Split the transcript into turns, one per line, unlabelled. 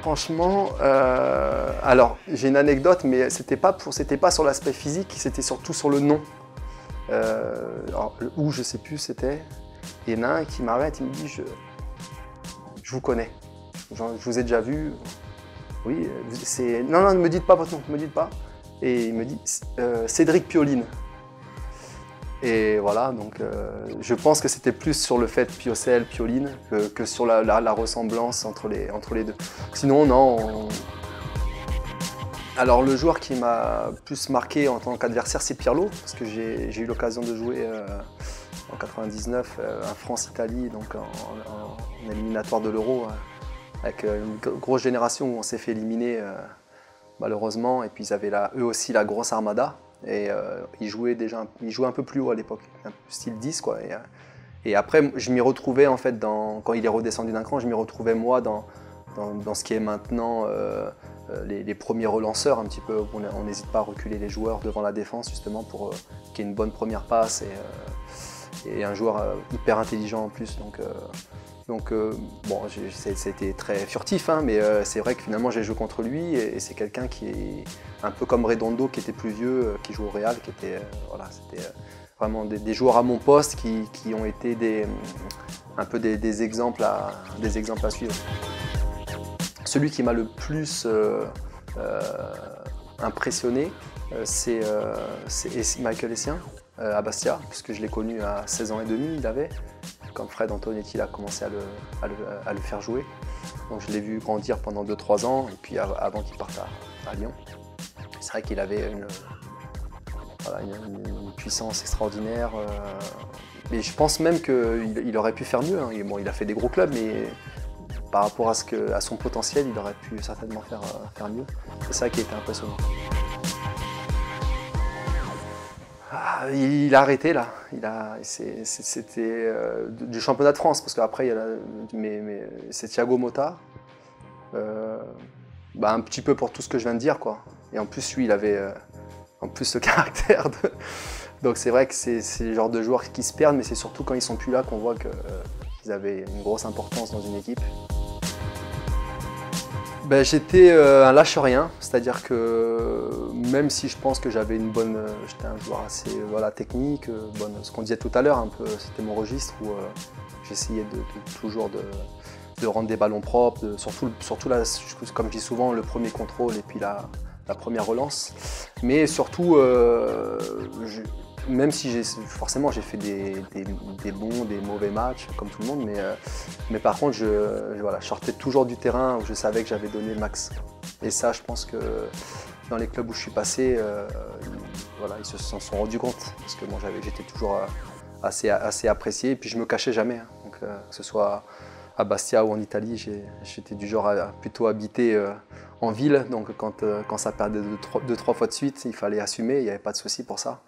Franchement, alors j'ai une anecdote, mais c'était pas sur l'aspect physique, c'était surtout sur le nom. Alors, le où, je sais plus, c'était. Il y en a un qui m'arrête, il me dit je vous connais, genre, je vous ai déjà vu. Oui, non, non, ne me dites pas votre nom, ne me dites pas. Et il me dit Cédric Pioline. Et voilà, donc je pense que c'était plus sur le fait Piocel, Pioline que sur la ressemblance entre les deux. Sinon, non. Alors le joueur qui m'a plus marqué en tant qu'adversaire, c'est Pirlo, parce que j'ai eu l'occasion de jouer en 99 à France-Italie, donc en éliminatoire de l'Euro, avec une grosse génération où on s'est fait éliminer malheureusement, et puis ils avaient eux aussi la grosse armada. Et il jouait un peu plus haut à l'époque, style 10 quoi. Et après, je m'y retrouvais en fait, quand il est redescendu d'un cran, je m'y retrouvais moi dans ce qui est maintenant les premiers relanceurs un petit peu. On n'hésite pas à reculer les joueurs devant la défense justement pour qu'il y ait une bonne première passe et un joueur hyper intelligent en plus. Donc bon, c'était très furtif, hein, mais c'est vrai que finalement j'ai joué contre lui et c'est quelqu'un qui est un peu comme Redondo, qui était plus vieux, qui joue au Real, qui était voilà, c'était vraiment des joueurs à mon poste qui ont été un peu des exemples à suivre. Celui qui m'a le plus impressionné, c'est Michael Essien à Bastia, puisque je l'ai connu à 16 ans et demi, il avait. Quand Fred Antonetti a commencé à le faire jouer. Donc je l'ai vu grandir pendant 2-3 ans, et puis avant qu'il parte à Lyon. C'est vrai qu'il avait une puissance extraordinaire. Mais je pense même qu'il aurait pu faire mieux. Hein. Bon, il a fait des gros clubs, mais par rapport à son potentiel, il aurait pu certainement faire mieux. C'est ça qui a été impressionnant. Il a arrêté là. C'était du championnat de France, parce qu'après c'est Thiago Motta. Un petit peu pour tout ce que je viens de dire, quoi. Et en plus lui, il avait en plus ce caractère de. Donc c'est vrai que c'est le genre de joueurs qui se perdent, mais c'est surtout quand ils sont plus là qu'on voit qu'ils avaient une grosse importance dans une équipe. J'étais un lâche-rien, c'est-à-dire que même si je pense que j'avais j'étais un joueur assez technique, ce qu'on disait tout à l'heure, un peu, c'était mon registre où j'essayais toujours de rendre des ballons propres, surtout là, comme je dis souvent, le premier contrôle et puis la première relance. Mais surtout, même si forcément j'ai fait des bons, des mauvais matchs, comme tout le monde, mais par contre, je sortais toujours du terrain où je savais que j'avais donné le max. Et ça, je pense que dans les clubs où je suis passé, ils s'en sont rendus compte, parce que bon, j'étais toujours assez apprécié, et puis je me cachais jamais. Hein. Donc, que ce soit à Bastia ou en Italie, j'étais du genre à plutôt habiter en ville, donc quand ça perdait 2-3 fois de suite, il fallait assumer, il n'y avait pas de souci pour ça.